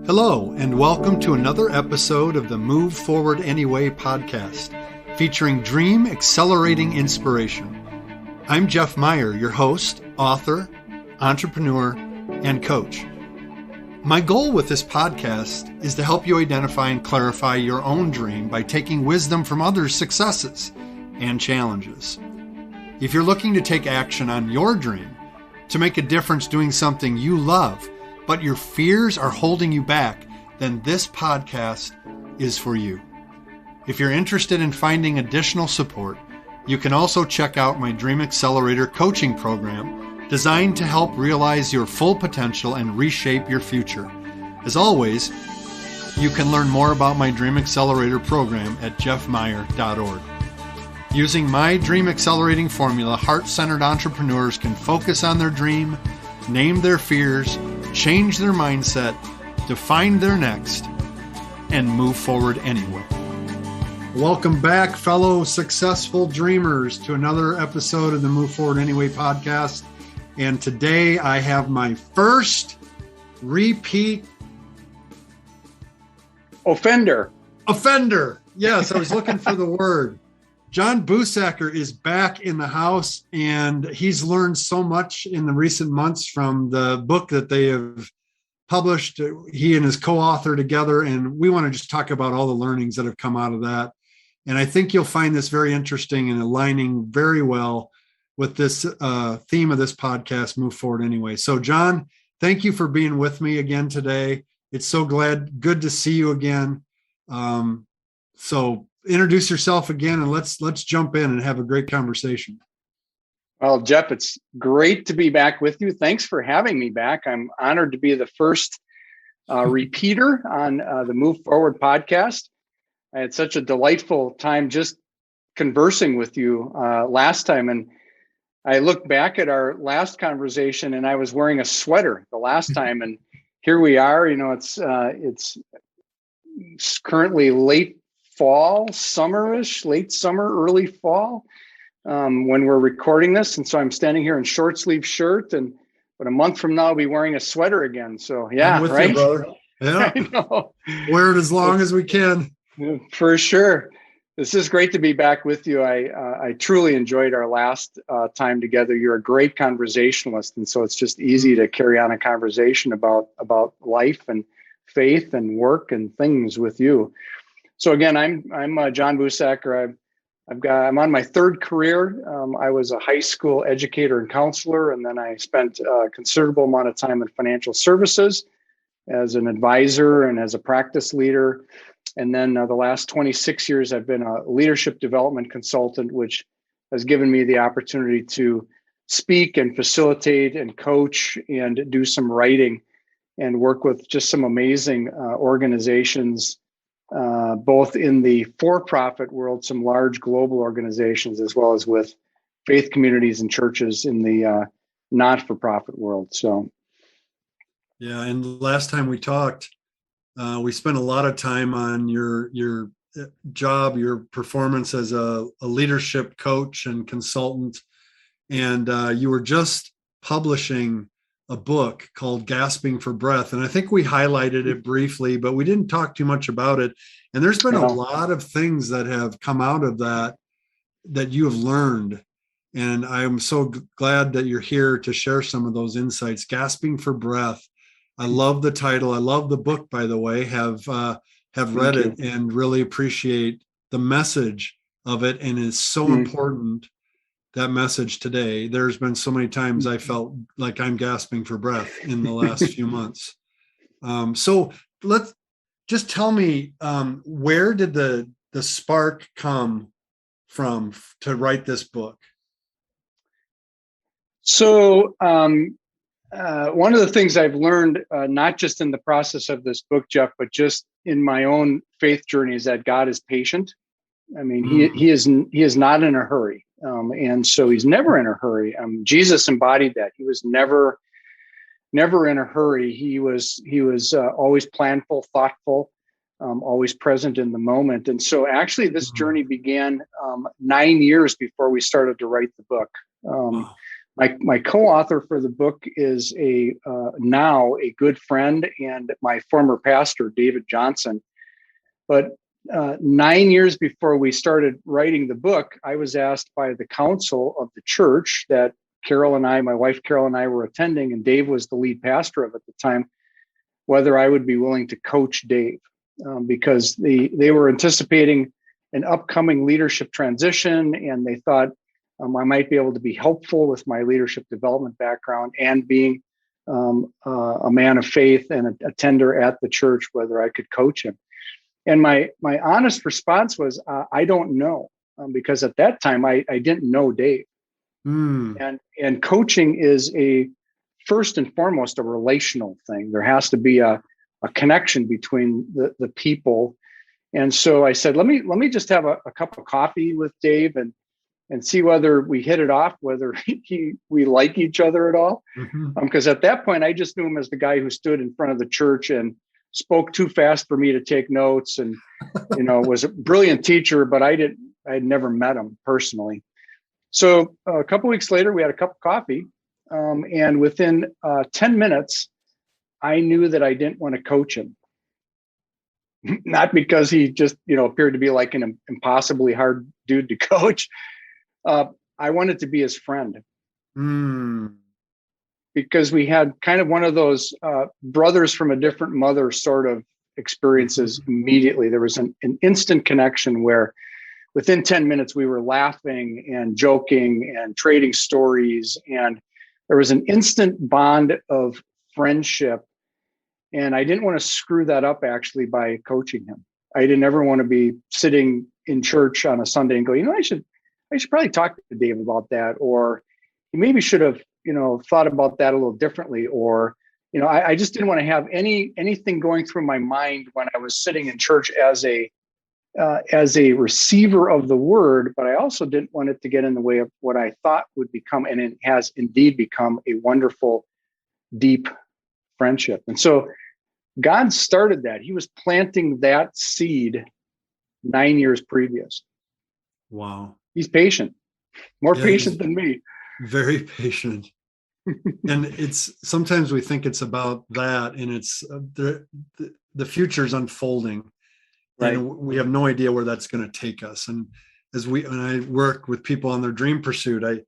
Hello, and welcome to another episode of the Move Forward Anyway podcast, featuring dream accelerating inspiration. I'm Jeff Meyer, your host, author, entrepreneur, and coach. My goal with this podcast is to help you identify and clarify your own dream by taking wisdom from others' successes and challenges. If you're looking to take action on your dream, to make a difference doing something you love, but your fears are holding you back, then this podcast is for you. If you're interested in finding additional support, you can also check out my Dream Accelerator coaching program designed to help realize your full potential and reshape your future. As always, you can learn more about my Dream Accelerator program at jeffmeyer.org. Using my Dream Accelerating formula, heart-centered entrepreneurs can focus on their dream, name their fears, change their mindset, define their next, and move forward anyway. Welcome back, fellow successful dreamers, to another episode of the Move Forward Anyway podcast. And today I have my first repeat offender. Yes, I was looking for the word. John Busacker is back in the house, and he's learned so much in the recent months from the book that they have published, he and his co-author together, and we want to just talk about all the learnings that have come out of that. And I think you'll find this very interesting and aligning very well with this theme of this podcast, Move Forward Anyway. So, John, thank you for being with me again today. It's so good to see you again. So introduce yourself again, and let's jump in and have a great conversation. Well, Jeff, it's great to be back with you. Thanks for having me back. I'm honored to be the first repeater on the Move Forward podcast. I had such a delightful time just conversing with you last time. And I look back at our last conversation, and I was wearing a sweater the last time. And here we are. You know, it's currently late fall, summerish, late summer, early fall, when we're recording this. And so I'm standing here in short sleeve shirt, but a month from now I'll be wearing a sweater again. So yeah, I'm with right. You, brother. Yeah. I know. Wear it as long as we can. For sure. This is great to be back with you. I truly enjoyed our last time together. You're a great conversationalist. And so it's just easy to carry on a conversation about life and faith and work and things with you. So again, I'm John Busacker. I'm on my third career. I was a high school educator and counselor, and then I spent a considerable amount of time in financial services as an advisor and as a practice leader. And then the last 26 years, I've been a leadership development consultant, which has given me the opportunity to speak and facilitate and coach and do some writing and work with just some amazing organizations, both in the for-profit world, some large global organizations, as well as with faith communities and churches in the not-for-profit world. So, yeah. And last time we talked, we spent a lot of time on your job, your performance as a leadership coach and consultant, and you were just publishing a book called Gasping for Breath. And I think we highlighted it briefly, but we didn't talk too much about it. And there's been a lot of things that have come out of that you have learned. And I'm so glad that you're here to share some of those insights. Gasping for Breath. I love the title. I love the book, by the way, have read it and really appreciate the message of it. And it's so important, that message today. There's been so many times I felt like I'm gasping for breath in the last few months. So let's just tell me, where did the spark come from to write this book? So one of the things I've learned, not just in the process of this book, Jeff, but just in my own faith journey, is that God is patient. I mean, he is not in a hurry. And so he's never in a hurry. Jesus embodied that. He was never in a hurry. He was always planful, thoughtful, always present in the moment. And so actually this journey began 9 years before we started to write the book. My co-author for the book is now a good friend and my former pastor, David Johnson. But 9 years before we started writing the book, I was asked by the council of the church that my wife Carol and I were attending, and Dave was the lead pastor of at the time, whether I would be willing to coach Dave, because they were anticipating an upcoming leadership transition, and they thought I might be able to be helpful with my leadership development background and being a man of faith and a tender at the church, whether I could coach him. And my honest response was, I don't know, because at that time I didn't know Dave. And coaching is first and foremost a relational thing. There has to be a connection between the people. And so I said, let me just have a cup of coffee with Dave and see whether we hit it off, whether we like each other at all. Because at that point, I just knew him as the guy who stood in front of the church and spoke too fast for me to take notes, and was a brilliant teacher, but I had never met him personally. So a couple of weeks later, we had a cup of coffee, and within 10 minutes, I knew that I didn't want to coach him. Not because he just appeared to be like an impossibly hard dude to coach. I wanted to be his friend. Because we had kind of one of those brothers from a different mother sort of experiences immediately. There was an instant connection where within 10 minutes we were laughing and joking and trading stories, and there was an instant bond of friendship. And I didn't want to screw that up actually by coaching him. I didn't ever want to be sitting in church on a Sunday and go, I should probably talk to Dave about that, or he maybe should have thought about that a little differently, or I just didn't want to have anything going through my mind when I was sitting in church as a receiver of the word, but I also didn't want it to get in the way of what I thought would become, and it has indeed become, a wonderful, deep friendship. And so God started that. He was planting that seed 9 years previous. Wow. He's patient, more patient than me. Very patient. And it's sometimes we think it's about that, and it's the future's unfolding, right? And we have no idea where that's going to take us. And when I work with people on their dream pursuit, I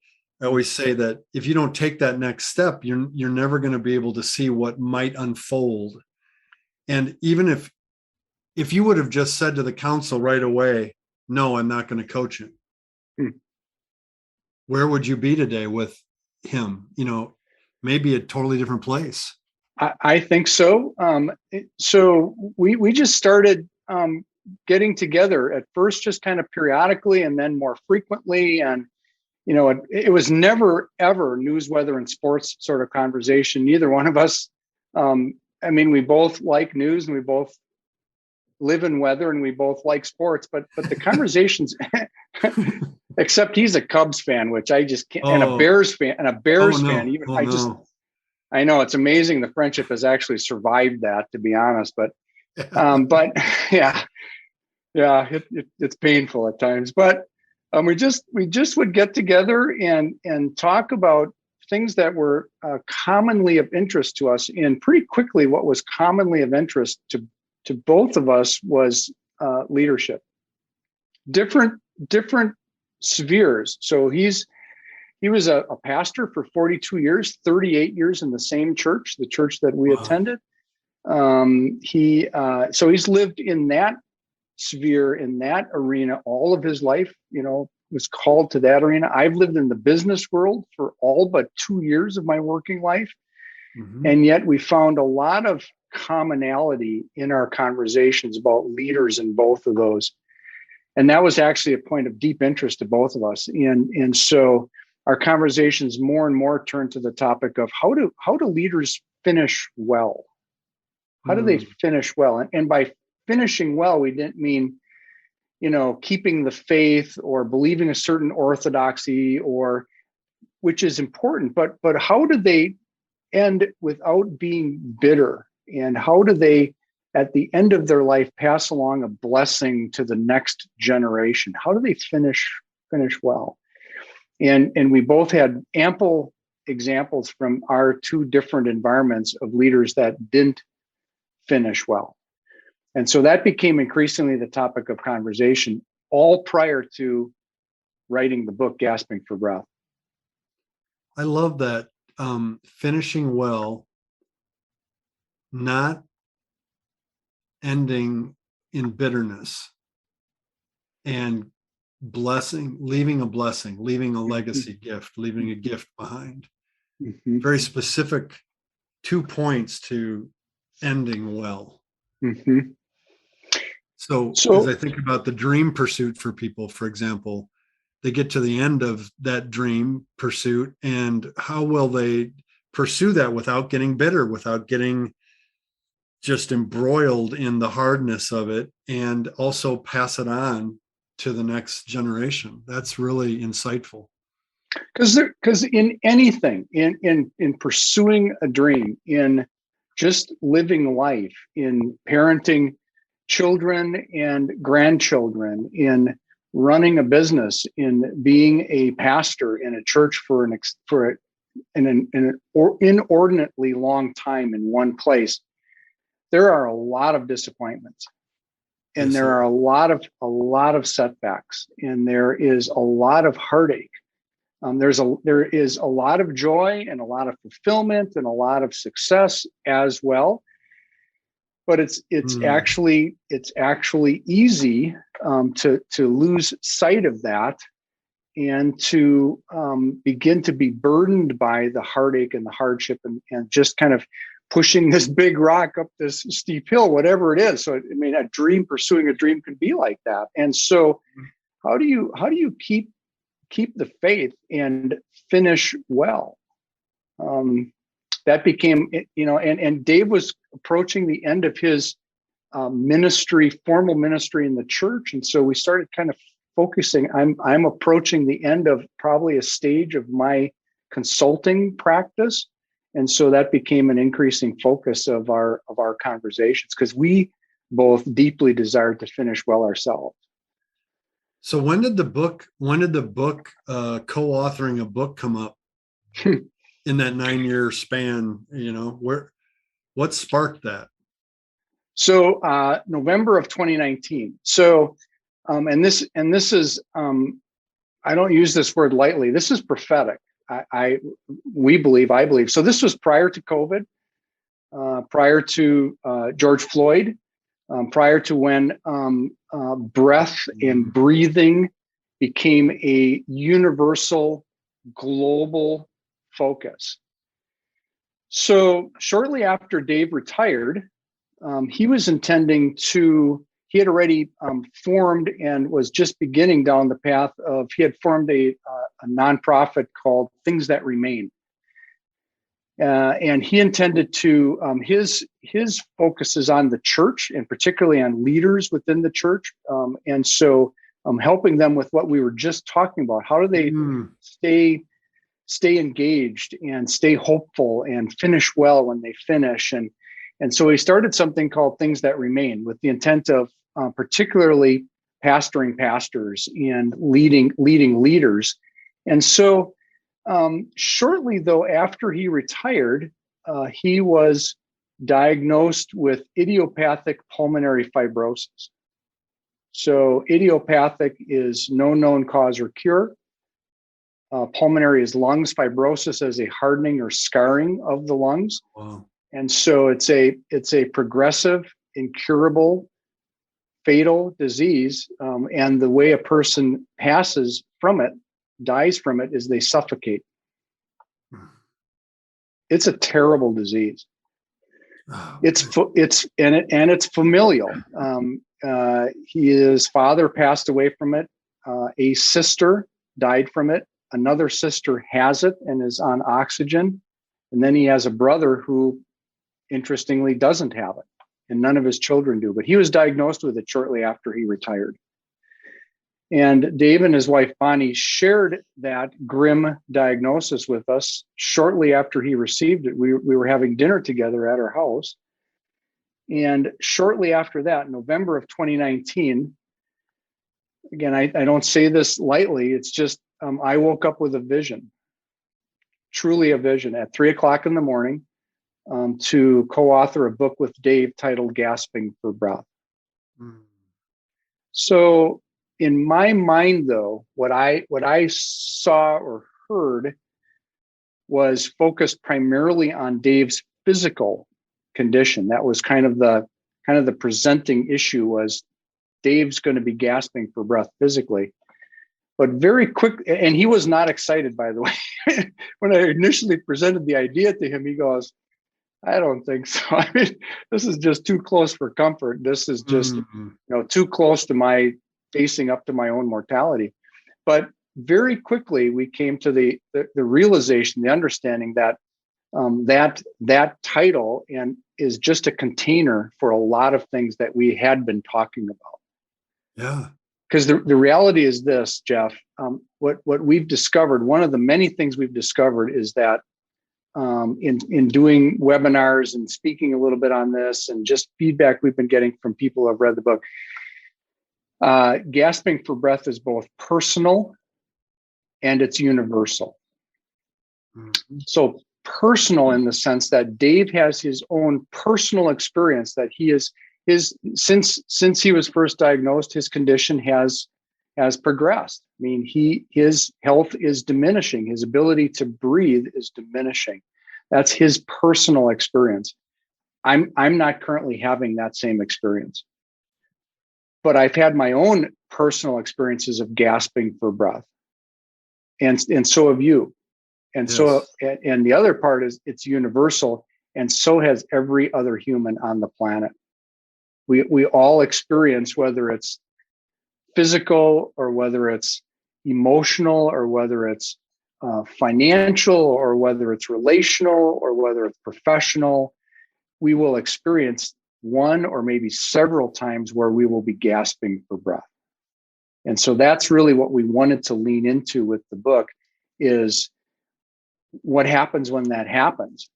always say that if you don't take that next step, you're never going to be able to see what might unfold. And even if you would have just said to the council right away, no, I'm not going to coach him, where would you be today with him? Maybe a totally different place. I think so. So we just started getting together at first, just kind of periodically, and then more frequently. And it was never ever news, weather, and sports sort of conversation. Neither one of us. We both like news, and we both live in weather, and we both like sports. But the conversations. Except he's a Cubs fan, which I just can't, and a Bears fan, fan. I know it's amazing the friendship has actually survived that, to be honest. But it's painful at times. But we just would get together and talk about things that were commonly of interest to us. And pretty quickly, what was commonly of interest to both of us was leadership. Different spheres. So he was a pastor for 42 years, 38 years in the same church, the church that we attended. So he's lived in that sphere, in that arena all of his life, was called to that arena. I've lived in the business world for all but 2 years of my working life. And yet we found a lot of commonality in our conversations about leaders in both of those. And that was actually a point of deep interest to both of us. And so our conversations more and more turned to the topic of how do leaders finish well? How do they finish well? And by finishing well, we didn't mean, keeping the faith or believing a certain orthodoxy, which is important, but how do they end without being bitter? And how do they, at the end of their life, pass along a blessing to the next generation? How do they finish well? And we both had ample examples from our two different environments of leaders that didn't finish well. And so that became increasingly the topic of conversation, all prior to writing the book, Gasping for Breath. I love that. Finishing well, not ending in bitterness, and leaving a legacy gift, leaving a gift behind. Mm-hmm. Very specific 2 points to ending well. Mm-hmm. So as I think about the dream pursuit for people, for example, they get to the end of that dream pursuit, and how will they pursue that without getting bitter, without getting just embroiled in the hardness of it, and also pass it on to the next generation? That's really insightful. Because in anything, in pursuing a dream, in just living life, in parenting children and grandchildren, in running a business, in being a pastor in a church for an inordinately long time in one place, there are a lot of disappointments, and there are a lot of setbacks, and there is a lot of heartache. There is a lot of joy and a lot of fulfillment and a lot of success as well. But it's actually easy to lose sight of that, and to begin to be burdened by the heartache and the hardship, and just kind of pushing this big rock up this steep hill, whatever it is. So pursuing a dream could be like that. And so how do you keep the faith and finish well? That became, and Dave was approaching the end of his formal ministry in the church. And so we started kind of focusing. I'm approaching the end of probably a stage of my consulting practice. And so that became an increasing focus of our conversations, because we both deeply desired to finish well ourselves. So when did the book co-authoring a book come up in that 9-year span? What sparked that? So November of 2019. So and this is I don't use this word lightly. This is prophetic. I believe. So this was prior to COVID, prior to George Floyd, prior to when breath and breathing became a universal, global focus. So shortly after Dave retired, he had already formed and was just beginning down the path of, he had formed a nonprofit called Things That Remain. And he intended to, his focus is on the church, and particularly on leaders within the church. And so helping them with what we were just talking about. How do they stay engaged and stay hopeful and finish well when they finish? And so he started something called Things That Remain, with the intent of particularly pastoring pastors and leading leaders. And so shortly though, after he retired, he was diagnosed with idiopathic pulmonary fibrosis. So idiopathic is no known cause or cure. Pulmonary is lungs. Fibrosis as a hardening or scarring of the lungs. Wow. And so it's a progressive, incurable, fatal disease. And the way a person dies from it, is they suffocate. It's a terrible disease. Oh, it's familial. His father passed away from it. A sister died from it. Another sister has it and is on oxygen. And then he has a brother who, interestingly, doesn't have it, and none of his children do. But he was diagnosed with it shortly after he retired. And Dave and his wife, Bonnie, shared that grim diagnosis with us shortly after he received it. We were having dinner together at our house. And shortly after that, November of 2019, again, I don't say this lightly, it's just I woke up with a vision. truly a vision at 3:00 in the morning to co-author a book with Dave titled Gasping for Breath. Mm. So in my mind, though, what I saw or heard was focused primarily on Dave's physical condition. That was kind of the presenting issue, was Dave's going to be gasping for breath physically. But very quick, and he was not excited, by the way. When I initially presented the idea to him, he goes, I don't think so. I mean, this is just too close for comfort. This is just, too close to my facing up to my own mortality. But very quickly, we came to the realization, the understanding that that title and is just a container for a lot of things that we had been talking about. Yeah. Because the reality is this, Jeff, what we've discovered, one of the many things we've discovered is that in doing webinars and speaking a little bit on this and just feedback we've been getting from people who have read the book, gasping for breath is both personal and it's universal. Mm-hmm. So personal in the sense that Dave has his own personal experience that he is since he was first diagnosed, his condition has progressed. I mean, his health is diminishing. His ability to breathe is diminishing. That's his personal experience. I'm not currently having that same experience, but I've had my own personal experiences of gasping for breath, and so have you. And yes. So, and the other part is it's universal, and so has every other human on the planet. We all experience, whether it's physical or whether it's emotional or whether it's financial or whether it's relational or whether it's professional, we will experience one or maybe several times where we will be gasping for breath. And so that's really what we wanted to lean into with the book, is what happens when that happens.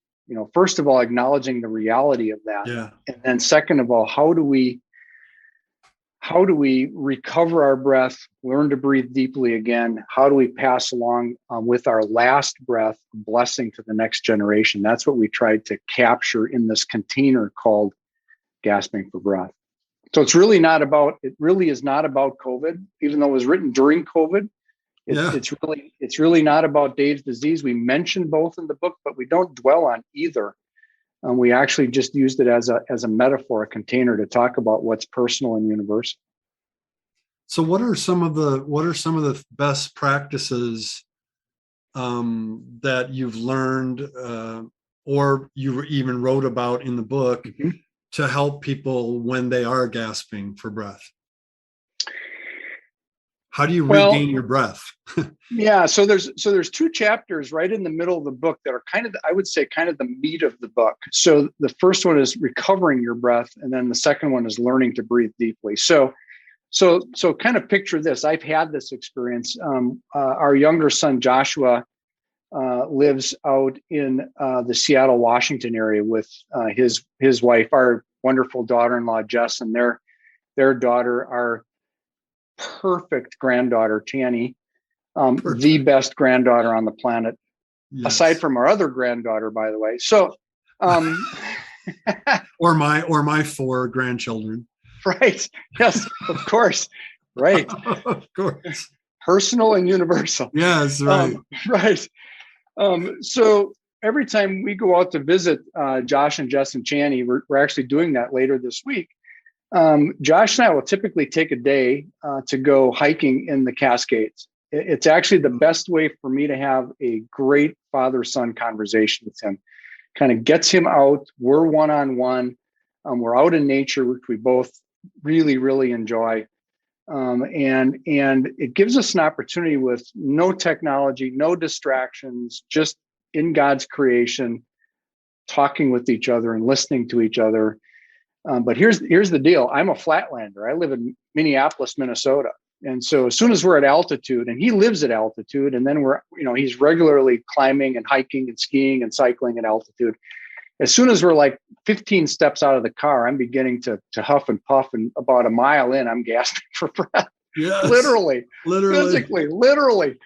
First of all, acknowledging the reality of that. Yeah. And then second of all, how do we recover our breath, learn to breathe deeply again? How do we pass along with our last breath a blessing to the next generation? That's what we tried to capture in this container called Gasping for Breath. So it really is not about COVID, even though it was written during COVID. It's really not about Dave's disease. We mention both in the book, but we don't dwell on either. We actually just used it as a metaphor, a container to talk about what's personal and universal. So, what are some of the best practices that you've learned, or you even wrote about in the book, mm-hmm. to help people when they are gasping for breath? How do you regain your breath? Yeah, so there's two chapters right in the middle of the book that are I would say the meat of the book. So the first one is recovering your breath, and then the second one is learning to breathe deeply. So kind of picture this. I've had this experience. Our younger son Joshua lives out in the Seattle, Washington area with his wife, our wonderful daughter-in-law Jess, and their daughter, our perfect granddaughter Tanny, the best granddaughter on the planet, yes. Aside from our other granddaughter, by the way. So, or my 4 grandchildren. Right. Yes, of course. Right. Of course. Personal and universal. Yes. Right. Right. So every time we go out to visit Josh and Jess and Channy, we're actually doing that later this week. Josh and I will typically take a day to go hiking in the Cascades. It's actually the best way for me to have a great father-son conversation with him. Kind of gets him out. We're one-on-one. We're out in nature, which we both really, really enjoy. And it gives us an opportunity with no technology, no distractions, just in God's creation, talking with each other and listening to each other. But here's the deal. I'm a flatlander. I live in Minneapolis, Minnesota. And so as soon as we're at altitude, and he lives at altitude, and then he's regularly climbing and hiking and skiing and cycling at altitude. As soon as we're like 15 steps out of the car, I'm beginning to huff and puff, and about a mile in, I'm gasping for breath. Yes, literally, physically, literally.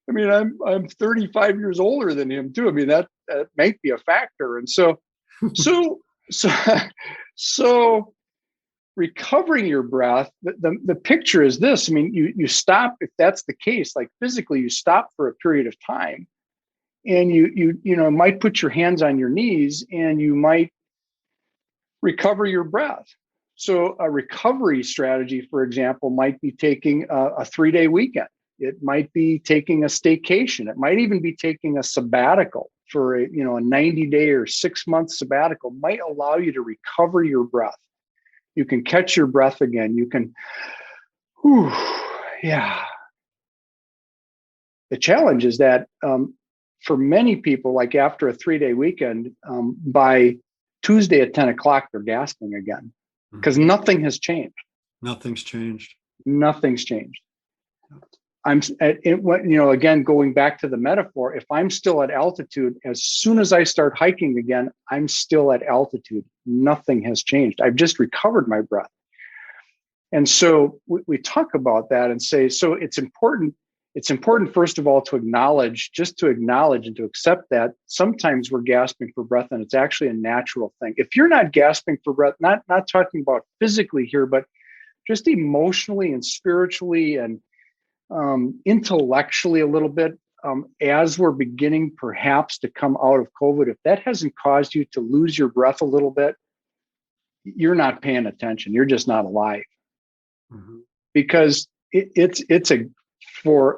I mean, I'm 35 years older than him too. I mean, that might be a factor. And so so so so recovering your breath, the picture is this. I mean, you stop, if that's the case, like physically you stop for a period of time, and you might put your hands on your knees and you might recover your breath. So a recovery strategy, for example, might be taking a 3-day weekend. It might be taking a staycation. It might even be taking a sabbatical for a 90-day or 6-month sabbatical. Might allow you to recover your breath. You can catch your breath again. You can, whew, yeah. The challenge is that for many people, like after a 3-day weekend, by Tuesday at 10 o'clock, they're gasping again because nothing has changed. Nothing's changed. Nothing's changed. Again, going back to the metaphor, if I'm still at altitude, as soon as I start hiking again, I'm still at altitude. Nothing has changed. I've just recovered my breath. And so we talk about that and say, so it's important. It's important, first of all, to acknowledge and to accept that sometimes we're gasping for breath, and it's actually a natural thing. If you're not gasping for breath, not talking about physically here, but just emotionally and spiritually and intellectually a little bit, as we're beginning perhaps to come out of COVID, if that hasn't caused you to lose your breath a little bit, you're not paying attention. You're just not alive. Mm-hmm. Because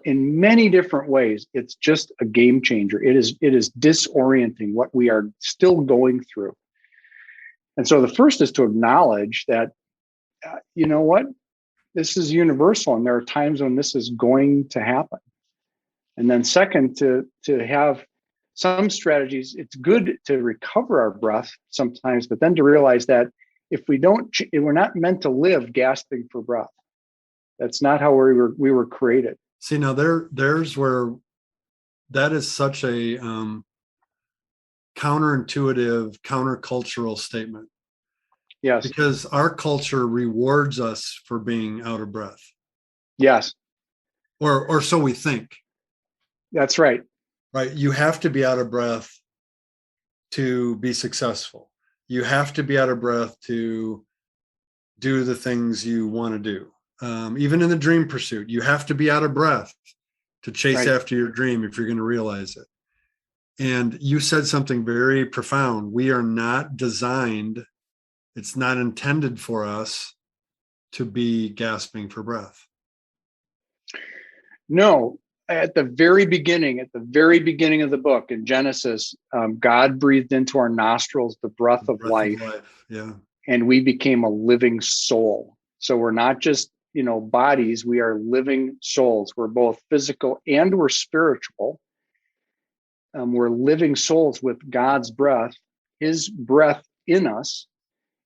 in many different ways, it's just a game changer. It is disorienting what we are still going through. And so the first is to acknowledge that, you know what, this is universal, and there are times when this is going to happen. And then second, to have some strategies. It's good to recover our breath sometimes, but then to realize that if we're not meant to live gasping for breath. That's not how we were created. See, now there's where that is such a counterintuitive, countercultural statement. Yes. Because our culture rewards us for being out of breath. Yes. Or so we think. That's right. Right. You have to be out of breath to be successful. You have to be out of breath to do the things you want to do. Even in the dream pursuit, you have to be out of breath to chase after your dream if you're going to realize it. And you said something very profound. We are not designed, it's not intended for us to be gasping for breath. No, at the very beginning of the book in Genesis, God breathed into our nostrils the breath of life. Yeah. And we became a living soul. So we're not just, bodies, we are living souls. We're both physical and we're spiritual. We're living souls with God's breath, his breath in us.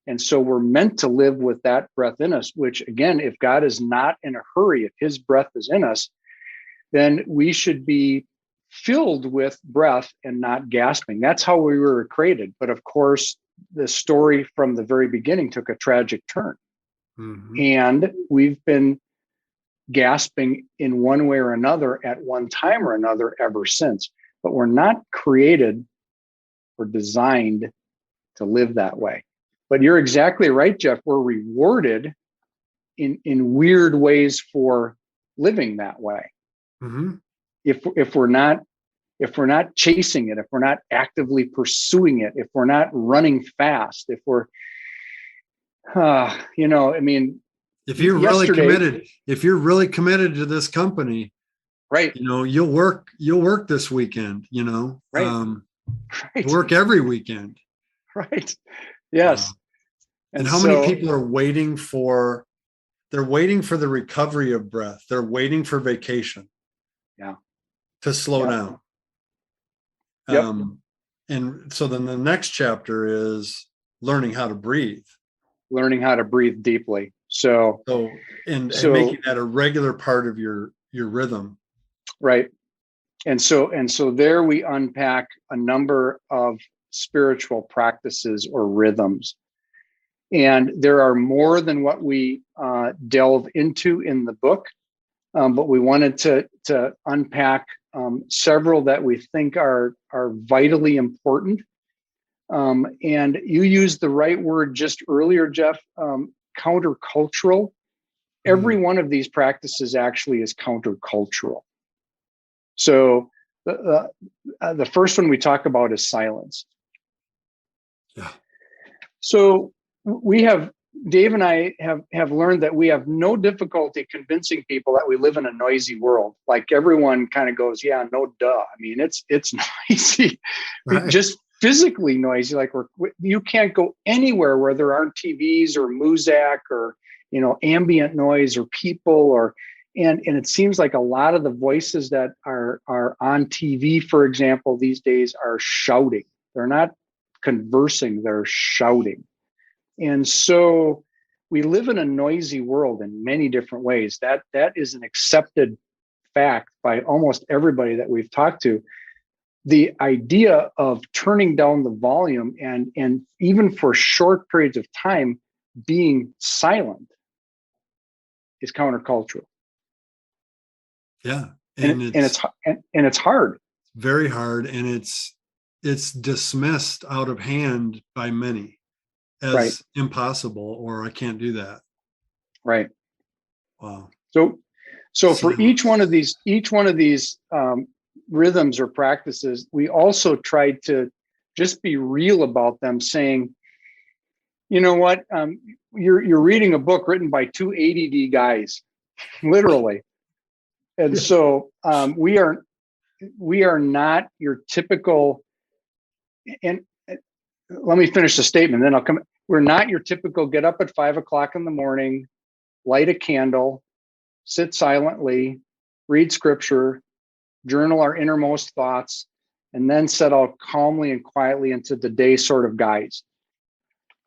And so we're meant to live with that breath in us, which again, if God is not in a hurry, if his breath is in us, then we should be filled with breath and not gasping. That's how we were created. But of course, the story from the very beginning took a tragic turn. Mm-hmm. And we've been gasping in one way or another at one time or another ever since. But we're not created or designed to live that way. But you're exactly right, Jeff. We're rewarded in weird ways for living that way. Mm-hmm. If we're not chasing it, if we're not actively pursuing it, if we're not running fast, if we're, if you're really committed to this company, right? You'll work this weekend. Right. Work every weekend. Right. Yes. And how many people are waiting for? They're waiting for the recovery of breath. They're waiting for vacation. Yeah. To slow down. Yep. And so then the next chapter is learning how to breathe. Learning how to breathe deeply. So making that a regular part of your rhythm. Right. And so there we unpack a number of spiritual practices or rhythms. And there are more than what we delve into in the book. but we wanted to unpack several that we think are vitally important. And you used the right word just earlier, Jeff, countercultural. Every one of these practices actually is countercultural. So the first one we talk about is silence. Yeah. So Dave and I have learned that we have no difficulty convincing people that we live in a noisy world. Like everyone kind of goes, yeah, no duh. I mean, it's noisy, Right. Just physically noisy. Like you can't go anywhere where there aren't TVs or Muzak or, ambient noise or people and it seems like a lot of the voices that are on TV, for example, these days are shouting. They're not conversing, they're shouting. And so we live in a noisy world in many different ways. That is an accepted fact by almost everybody that we've talked to. The idea of turning down the volume and even for short periods of time being silent is countercultural. Yeah. And it's hard. Very hard. And it's dismissed out of hand by many as impossible, or I can't do that. Right. Wow. So for each one of these rhythms or practices, we also tried to just be real about them, saying, you know what, you're reading a book written by two ADD guys, literally. And so we are not your typical, and let me finish the statement, then I'll come. We're not your typical get up at 5 o'clock in the morning, light a candle, sit silently, read scripture, journal our innermost thoughts, and then set out calmly and quietly into the day sort of guys.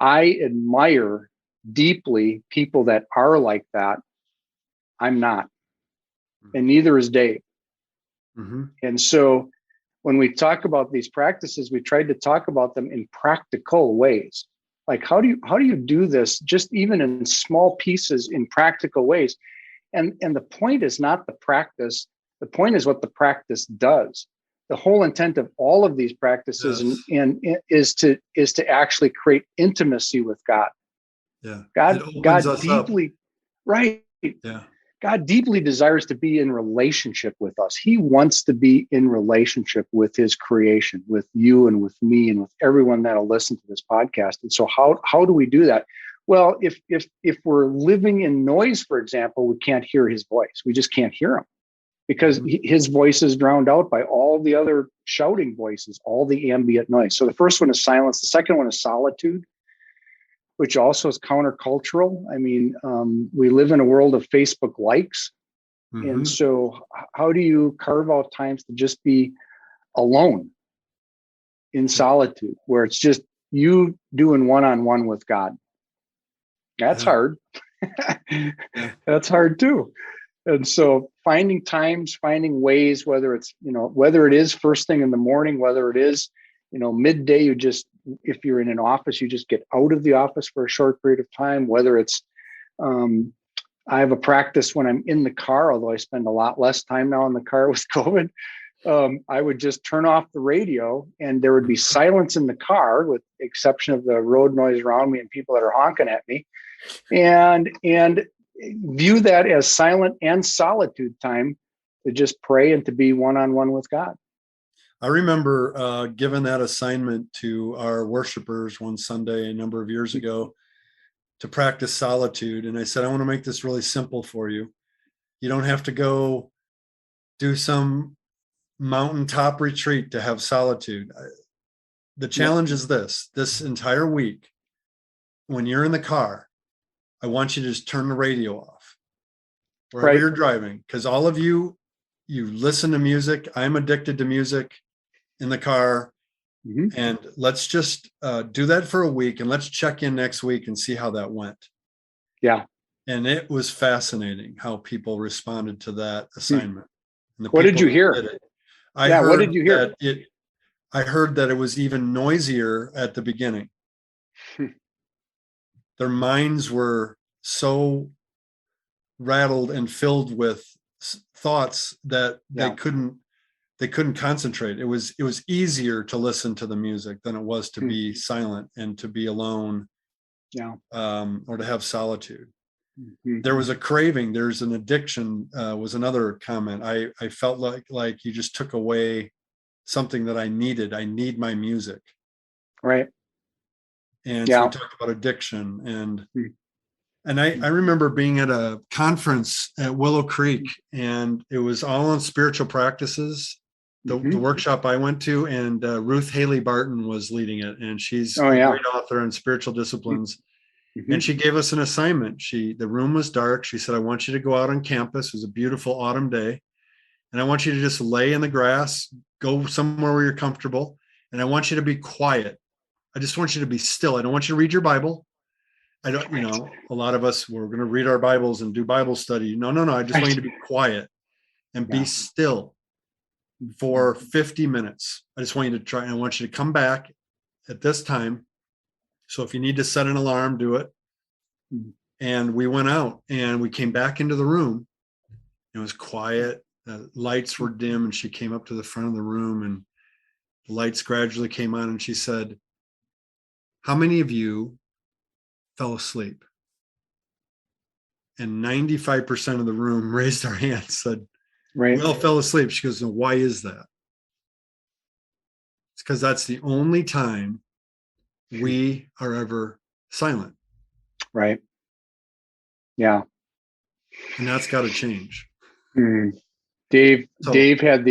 I admire deeply people that are like that. I'm not. And neither is Dave. Mm-hmm. And so when we talk about these practices, we tried to talk about them in practical ways. Like how do you do this just even in small pieces in practical ways? And the point is not the practice. The point is what the practice does. The whole intent of all of these practices is to actually create intimacy with God. Yeah. God deeply up. Right. Yeah. God deeply desires to be in relationship with us. He wants to be in relationship with his creation, with you and with me and with everyone that'll listen to this podcast. And so how do we do that? Well, if we're living in noise, for example, we can't hear his voice. We just can't hear him because his voice is drowned out by all the other shouting voices, all the ambient noise. So the first one is silence. The second one is solitude, which also is countercultural. I mean, we live in a world of Facebook likes. Mm-hmm. And so how do you carve out times to just be alone in solitude, where it's just you doing one-on-one with God? That's hard. That's hard too. And so finding times, finding ways, whether it is first thing in the morning, whether it is, midday, if you're in an office, you just get out of the office for a short period of time, whether it's, I have a practice when I'm in the car, although I spend a lot less time now in the car with COVID. I would just turn off the radio and there would be silence in the car with the exception of the road noise around me and people that are honking at me, and view that as silent and solitude time to just pray and to be one-on-one with God. I remember giving that assignment to our worshipers one Sunday a number of years ago to practice solitude. And I said, I want to make this really simple for you. You don't have to go do some mountaintop retreat to have solitude. The challenge is this entire week, when you're in the car, I want you to just turn the radio off wherever you're driving. Because all of you listen to music. I'm addicted to music in the car. Mm-hmm. And let's just do that for a week and let's check in next week and see how that went. Yeah. And it was fascinating how people responded to that assignment. And what did you hear? What did you hear? I heard that it was even noisier at the beginning. Their minds were so rattled and filled with thoughts that Yeah. they couldn't concentrate. It was easier to listen to the music than it was to be silent and to be alone, or to have solitude. There was a craving. There's an addiction, was another comment. I felt like you just took away something that I needed. I need my music. Right. And so we talked about addiction. And I remember being at a conference at Willow Creek, and it was all on spiritual practices, the workshop I went to, and Ruth Haley Barton was leading it. And she's a great author in spiritual disciplines. And she gave us an assignment. The room was dark. She said, I want you to go out on campus. It was a beautiful autumn day. And I want you to just lay in the grass, go somewhere where you're comfortable. And I want you to be quiet. I just want you to be still. I don't want you to read your Bible. I don't, a lot of us, we're going to read our Bibles and do Bible study. No. I just want you to be quiet and be still for 50 minutes. I just want you to try, and I want you to come back at this time. So if you need to set an alarm, do it. And we went out and we came back into the room. It was quiet. The lights were dim, and she came up to the front of the room, and the lights gradually came on, and she said, how many of you fell asleep? And 95% of the room raised their hands, said, we all fell asleep. She goes, no, why is that? It's because that's the only time we are ever silent. Right. Yeah. And that's got to change. Dave had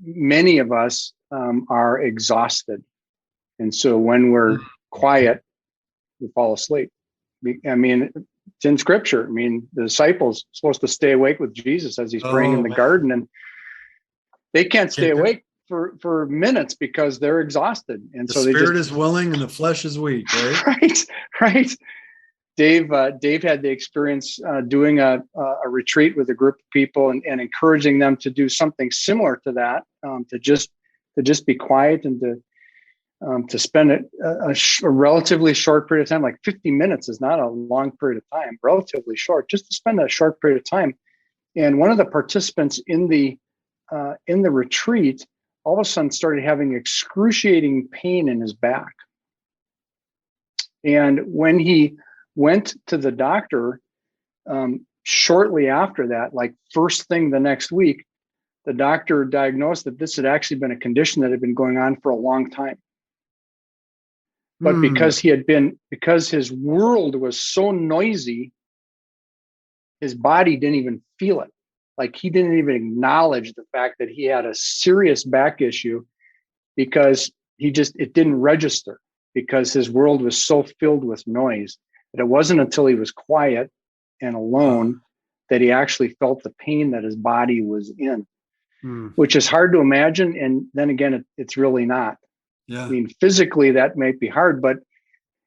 many of us are exhausted. And so when we're quiet, we fall asleep. I mean, it's in scripture. I mean, the disciples are supposed to stay awake with Jesus as he's praying in the garden, and they can't stay awake for minutes because they're exhausted. And so the spirit is willing and the flesh is weak, right? Right. Dave had the experience doing a retreat with a group of people and encouraging them to do something similar to that, to just be quiet and to spend a relatively short period of time. Like 50 minutes is not a long period of time, relatively short, just to spend a short period of time. And one of the participants in the retreat all of a sudden started having excruciating pain in his back. And when he went to the doctor shortly after that, like first thing the next week, the doctor diagnosed that this had actually been a condition that had been going on for a long time. But because his world was so noisy, his body didn't even feel it. Like he didn't even acknowledge the fact that he had a serious back issue because it didn't register because his world was so filled with noise that it wasn't until he was quiet and alone that he actually felt the pain that his body was in, which is hard to imagine. And then again, it's really not. Yeah. I mean, physically that might be hard, but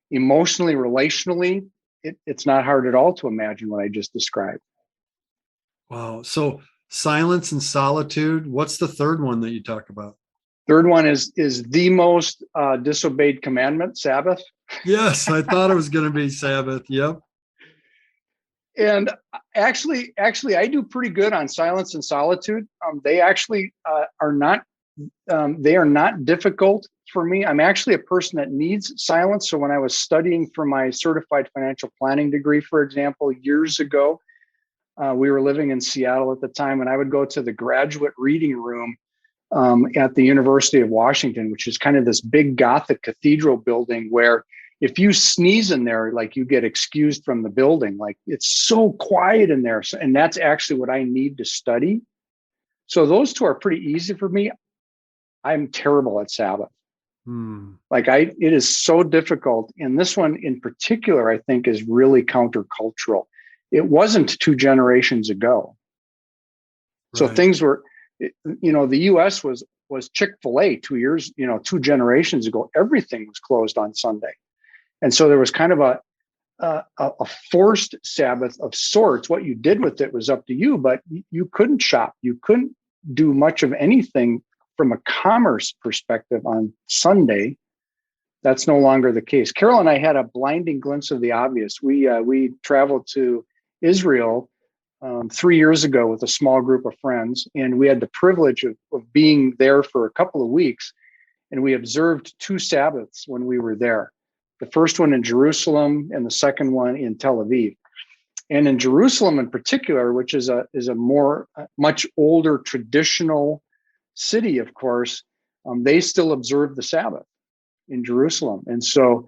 emotionally, relationally, it's not hard at all to imagine what I just described. Wow. So silence and solitude. What's the third one that you talk about? Third one is the most disobeyed commandment, Sabbath. Yes, I thought it was going to be Sabbath. Yep. And actually, I do pretty good on silence and solitude. They actually are not. They are not difficult for me. I'm actually a person that needs silence. So when I was studying for my certified financial planning degree, for example, years ago, we were living in Seattle at the time, and I would go to the graduate reading room at the University of Washington, which is kind of this big Gothic cathedral building where if you sneeze in there, like you get excused from the building. Like it's so quiet in there. And that's actually what I need to study. So those two are pretty easy for me. I'm terrible at Sabbath. It is so difficult. And this one in particular, I think, is really countercultural. It wasn't 2 generations ago. So things were, the US was Chick-fil-A 2 generations ago. Everything was closed on Sunday. And so there was kind of a forced Sabbath of sorts. What you did with it was up to you, but you couldn't shop. You couldn't do much of anything from a commerce perspective on Sunday. That's no longer the case. Carol and I had a blinding glimpse of the obvious. We traveled to Israel 3 years ago with a small group of friends, and we had the privilege of being there for a couple of weeks, and we observed 2 Sabbaths when we were there. The first one in Jerusalem and the second one in Tel Aviv. And in Jerusalem in particular, which is a much older traditional city, of course, they still observe the Sabbath in Jerusalem. And so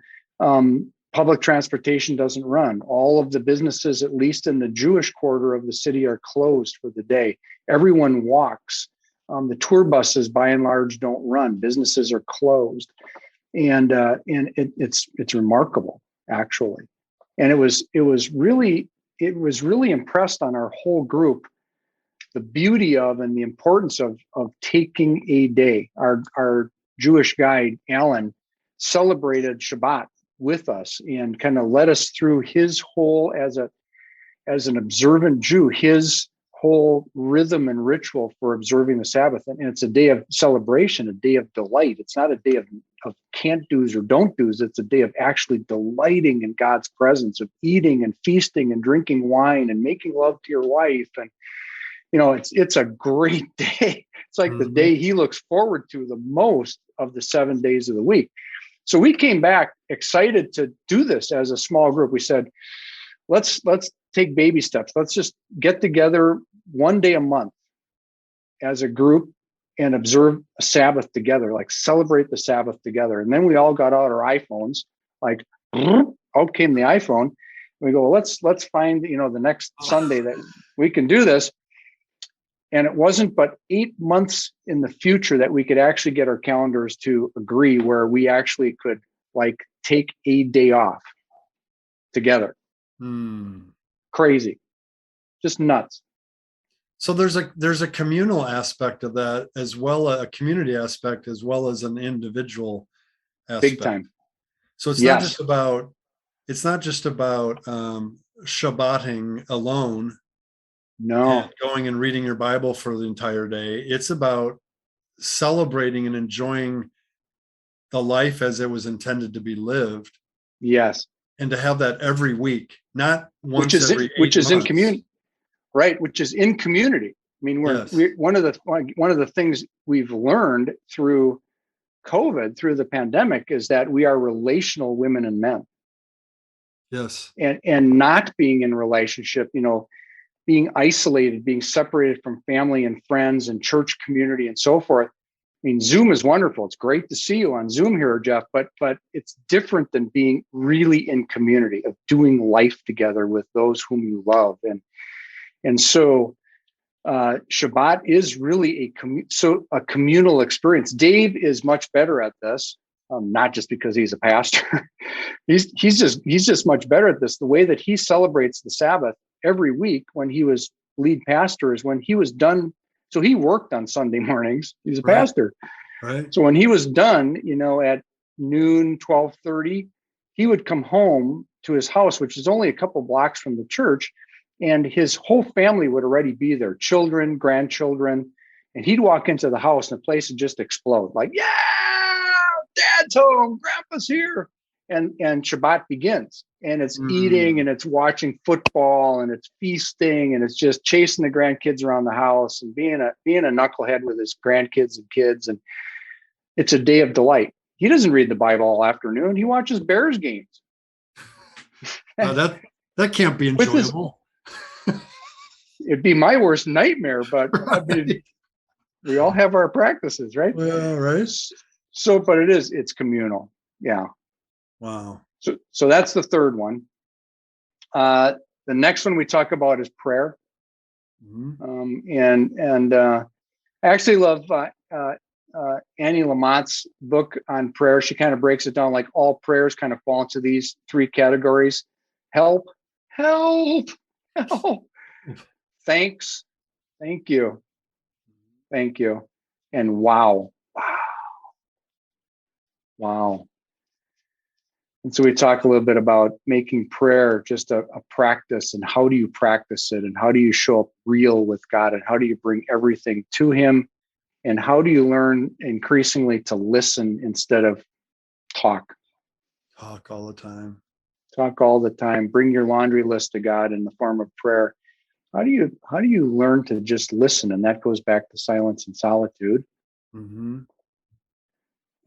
public transportation doesn't run. All of the businesses, at least in the Jewish quarter of the city, are closed for the day. Everyone walks. The tour buses, by and large, don't run. Businesses are closed, and it's remarkable, actually. And it was really impressed on our whole group the beauty of and the importance of taking a day. Our Jewish guide Alan celebrated Shabbat with us and kind of led us through his whole, as an observant Jew, his whole rhythm and ritual for observing the Sabbath. And it's a day of celebration, a day of delight. It's not a day of can't do's or don't do's. It's a day of actually delighting in God's presence, of eating and feasting and drinking wine and making love to your wife. And, it's a great day. It's like the day he looks forward to the most of the 7 days of the week. So we came back excited to do this as a small group. We said, let's take baby steps. Let's just get together one day a month as a group and observe a Sabbath together, like celebrate the Sabbath together. And then we all got out our iPhones, like out came the iPhone. And we go, well, let's find, the next Sunday that we can do this. And it wasn't but 8 months in the future that we could actually get our calendars to agree where we actually could take a day off together. Crazy, just nuts. So there's a communal aspect of that as well, a community aspect as well as an individual aspect. Big time. So it's not just about Shabbating alone. No. And going and reading your Bible for the entire day. It's about celebrating and enjoying the life as it was intended to be lived. Yes. And to have that every week, not once every 8 months. Which is in community, right? Which is in community. I mean, we're one of the things we've learned through COVID, through the pandemic, is that we are relational women and men. Yes. And not being in relationship, being isolated, being separated from family and friends and church community and so forth. I mean, Zoom is wonderful. It's great to see you on Zoom here, Jeff, but it's different than being really in community, of doing life together with those whom you love. And so Shabbat is really a communal experience. Dave is much better at this, not just because he's a pastor. he's just much better at this. The way that he celebrates the Sabbath every week when he was lead pastor is when he was done. So he worked on Sunday mornings. He's a pastor. Right. So when he was done, at noon, 12:30, he would come home to his house, which is only a couple blocks from the church. And his whole family would already be there, children, grandchildren. And he'd walk into the house and the place would just explode. Like, yeah, Dad's home, Grandpa's here. And Shabbat begins. And it's eating and it's watching football and it's feasting and it's just chasing the grandkids around the house and being a knucklehead with his grandkids and kids. And it's a day of delight. He doesn't read the Bible all afternoon. He watches Bears games. That can't be enjoyable. It'd be my worst nightmare, but I mean, we all have our practices, right? Well, right. So, but it's communal. Yeah. Wow. So that's the third one. The next one we talk about is prayer. I actually love Annie Lamott's book on prayer. She kind of breaks it down like all prayers kind of fall into these 3 categories: help, thanks, thank you, and wow. And so we talk a little bit about making prayer just a practice, and how do you practice it, and how do you show up real with God, and how do you bring everything to him, and how do you learn increasingly to listen instead of talk. Talk all the time. Talk all the time. Bring your laundry list to God in the form of prayer. how do you learn to just listen? And that goes back to silence and solitude. Mm-hmm.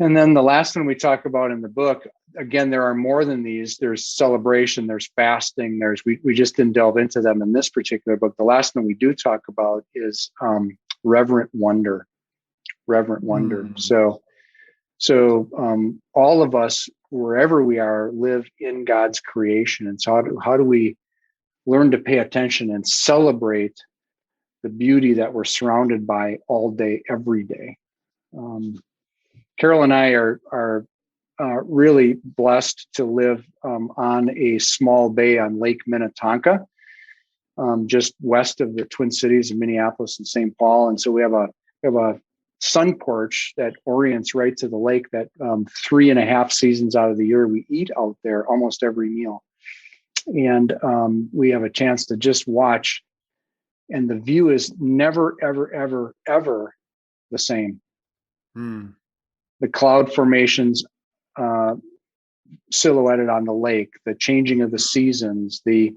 And then the last one we talk about in the book, again, there are more than these. There's celebration, there's fasting, we just didn't delve into them in this particular book. The last one we do talk about is reverent wonder. Reverent wonder. So all of us, wherever we are, live in God's creation. And so how do we learn to pay attention and celebrate the beauty that we're surrounded by all day, every day? Carol and I are really blessed to live on a small bay on Lake Minnetonka, just west of the Twin Cities of Minneapolis and St. Paul. And so we have a sun porch that orients right to the lake that 3.5 seasons out of the year we eat out there almost every meal. And we have a chance to just watch. And the view is never, ever, ever, ever the same. The cloud formations silhouetted on the lake, the changing of the seasons, the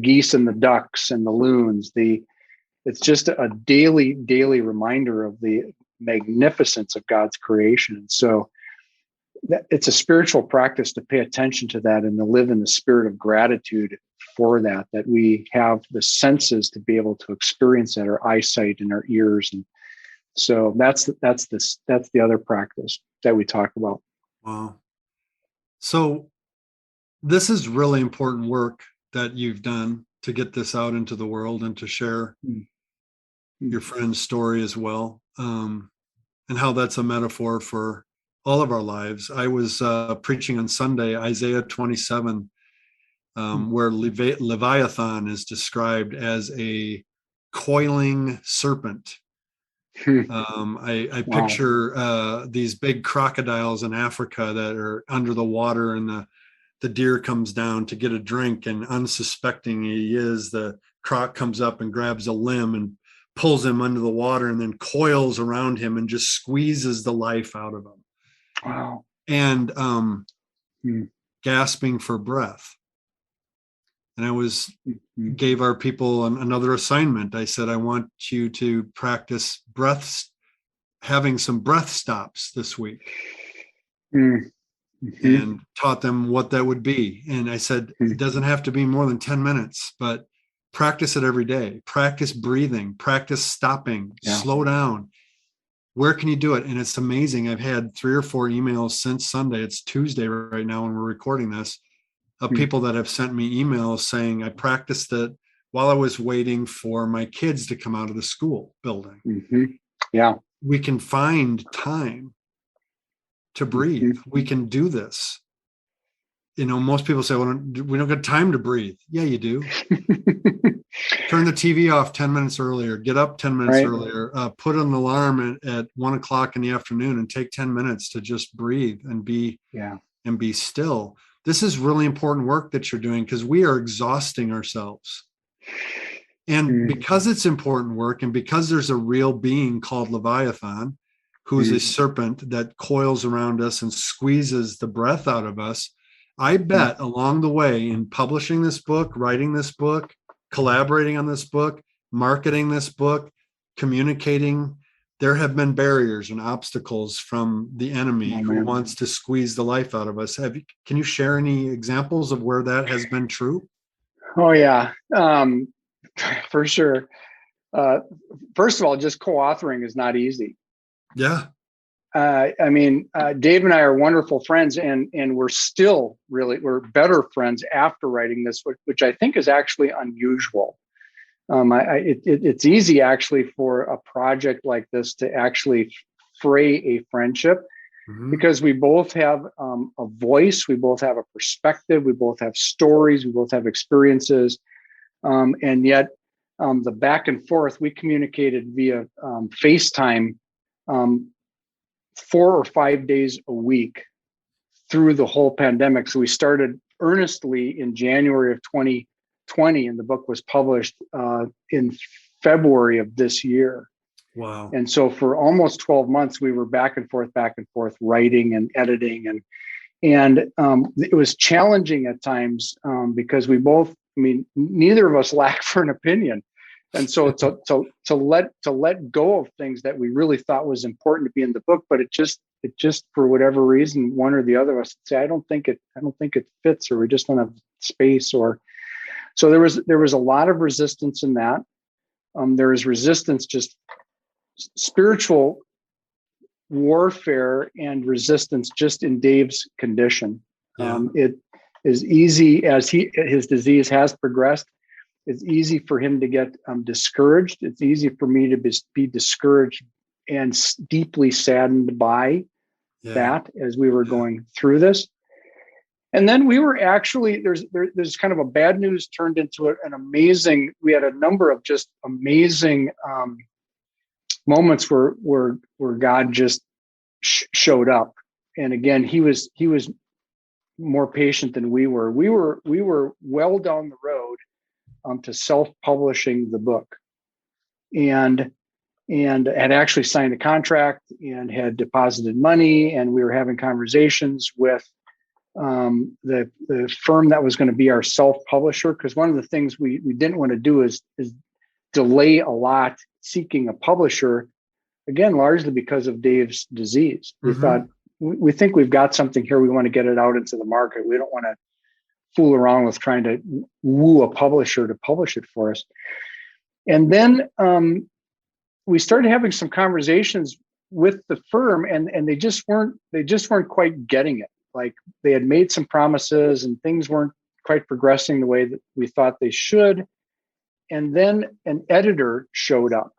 geese and the ducks and the loons. It's just a daily reminder of the magnificence of God's creation. So it's a spiritual practice to pay attention to that and to live in the spirit of gratitude for that we have the senses to be able to experience that, our eyesight and our ears. And so that's the other practice that we talk about. Wow. So this is really important work that you've done to get this out into the world and to share your friend's story as well, and how that's a metaphor for all of our lives. I was preaching on Sunday, Isaiah 27, where Leviathan is described as a coiling serpent. I picture these big crocodiles in Africa that are under the water, and the deer comes down to get a drink, and unsuspecting he is, the croc comes up and grabs a limb and pulls him under the water and then coils around him and just squeezes the life out of him. Wow. And gasping for breath. And I gave our people another assignment. I said, I want you to practice having some breath stops this week. And taught them what that would be. And I said, it doesn't have to be more than 10 minutes, but practice it every day. Practice breathing, practice stopping, slow down. Where can you do it? And it's amazing. I've had 3 or 4 emails since Sunday. It's Tuesday right now when we're recording this, of people that have sent me emails saying, I practiced it while I was waiting for my kids to come out of the school building. Yeah. We can find time to breathe. We can do this. Most people say, well, we don't get time to breathe. Yeah, you do. Turn the TV off 10 minutes earlier, get up 10 minutes earlier, put an alarm at 1:00 in the afternoon and take 10 minutes to just breathe and be still. This is really important work that you're doing, because we are exhausting ourselves. And because it's important work, and because there's a real being called Leviathan, who's a serpent that coils around us and squeezes the breath out of us, I bet along the way, in publishing this book, writing this book, collaborating on this book, marketing this book, communicating, there have been barriers and obstacles from the enemy who wants to squeeze the life out of us. Can you share any examples of where that has been true? Oh, yeah, for sure. First of all, just co-authoring is not easy. Yeah. Dave and I are wonderful friends, and we're better friends after writing this, which I think is actually unusual. It's easy actually for a project like this to actually fray a friendship, because we both have a voice, we both have a perspective, we both have stories, we both have experiences, and yet the back and forth, we communicated via FaceTime 4 or 5 days a week through the whole pandemic. So we started earnestly in January of 2020, and the book was published in February of this year. Wow. And so for almost 12 months, we were back and forth, writing and editing. And it was challenging at times because we both, neither of us lacked for an opinion. And so to let go of things that we really thought was important to be in the book, but it just for whatever reason, one or the other of us say, I don't think it fits, or we just don't have space, or so there was a lot of resistance in that. There is resistance, just spiritual warfare and resistance just in Dave's condition. Yeah. It is easy as his disease has progressed. It's easy for him to get discouraged. It's easy for me to be discouraged and deeply saddened by that as we were going through this. And then we were actually, there's kind of a bad news turned into an amazing, we had a number of just amazing moments where God just showed up. And again, he was more patient than we were. We were well down the road to self-publishing the book, and had actually signed a contract and had deposited money, and we were having conversations with the firm that was going to be our self-publisher, because one of the things we didn't want to do is delay a lot seeking a publisher, again largely because of Dave's disease. We thought, we think we've got something here, we want to get it out into the market, we don't want to fool around with trying to woo a publisher to publish it for us. And then we started having some conversations with the firm, and they just weren't quite getting it. Like, they had made some promises and things weren't quite progressing the way that we thought they should. And then an editor showed up.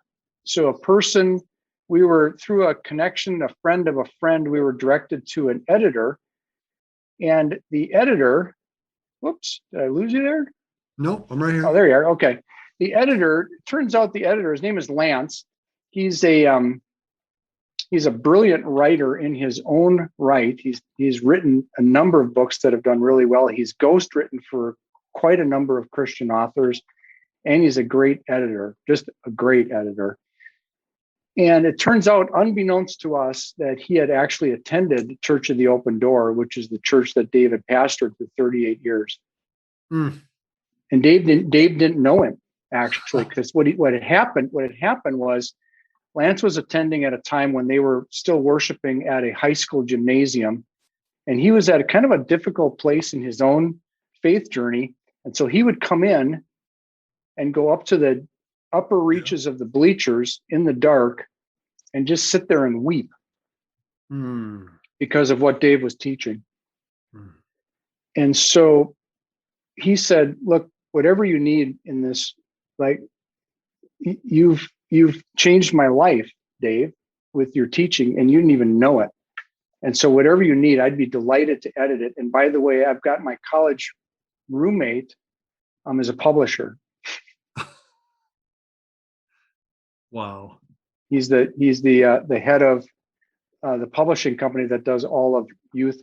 So a person, we were through a connection, a friend of a friend, we were directed to an editor, and the editor, whoops, did I lose you there? Nope, I'm right here. Oh, there you are. Okay. The editor, turns out the editor, his name is Lance. He's a brilliant writer in his own right. He's written a number of books that have done really well. He's ghostwritten for quite a number of Christian authors, and he's a great editor, just a great editor. And it turns out, unbeknownst to us, that he had actually attended Church of the Open Door, which is the church that David pastored for 38 years. And Dave didn't know him, actually, because what had happened was Lance was attending at a time when they were still worshiping at a high school gymnasium, and he was at a kind of a difficult place in his own faith journey. And so he would come in and go up to the upper reaches of the bleachers in the dark and just sit there and weep because of what Dave was teaching. And so he said, look, whatever you need in this, like, you've changed my life, Dave, with your teaching, and you didn't even know it. And so whatever you need, I'd be delighted to edit it. And by the way, I've got my college roommate as a publisher. Wow. He's the head of the publishing company that does all of youth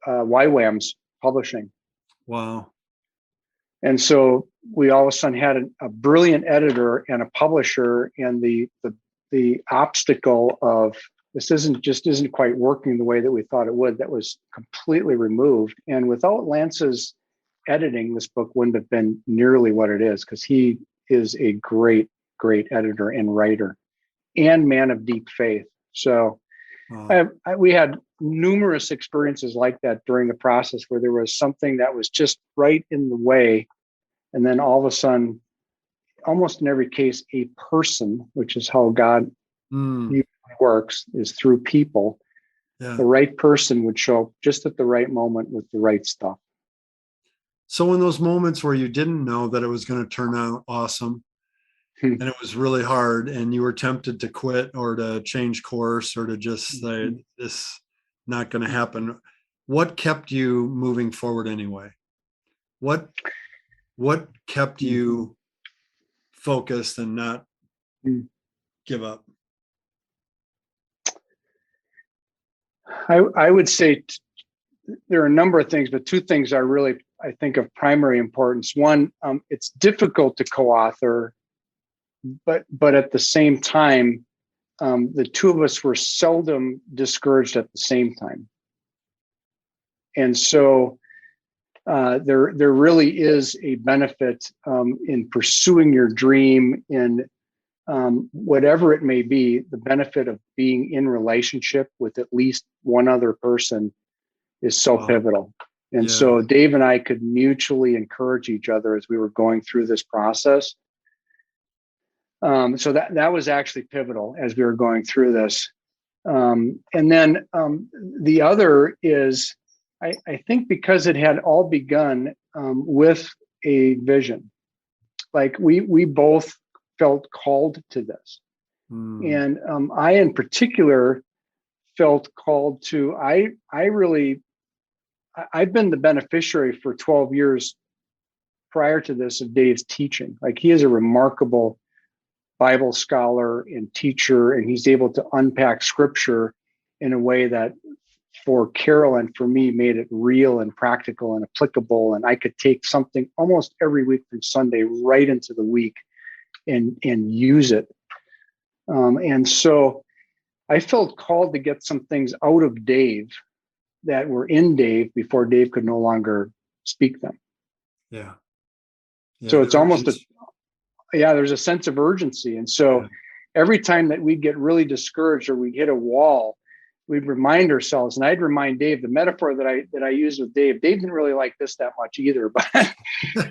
YWAM's publishing. Wow. And so we all of a sudden had a brilliant editor and a publisher, and the obstacle of this isn't quite working the way that we thought it would, that was completely removed. And without Lance's editing, this book wouldn't have been nearly what it is, because he is a great editor and writer and man of deep faith. So we had numerous experiences like that during the process, where there was something that was just right in the way. And then all of a sudden, almost in every case, a person, which is how God usually works, is through people. Yeah. The right person would show up just at the right moment with the right stuff. So in those moments where you didn't know that it was going to turn out awesome, and it was really hard, and you were tempted to quit or to change course or to just say, this not going to happen, what kept you moving forward anyway? What kept you focused and not give up? I would say there are a number of things, but two things are really, I think, of primary importance. One, it's difficult to co-author, but at the same time, the two of us were seldom discouraged at the same time. And so there really is a benefit in pursuing your dream in whatever it may be. The benefit of being in relationship with at least one other person is so pivotal. And so Dave and I could mutually encourage each other as we were going through this process. So that was actually pivotal as we were going through this. And then the other is, I think because it had all begun with a vision, like we both felt called to this. And I in particular felt called to, I've been the beneficiary for 12 years prior to this of Dave's teaching. Like, he is a remarkable Bible scholar and teacher, and he's able to unpack scripture in a way that for Carol and for me made it real and practical and applicable. And I could take something almost every week from Sunday right into the week and use it. And so I felt called to get some things out of Dave that were in Dave before Dave could no longer speak them. Yeah. So it's almost there's a sense of urgency. And so every time that we'd get really discouraged or we'd hit a wall, we'd remind ourselves, and I'd remind Dave, the metaphor that I used with Dave didn't really like this that much either, but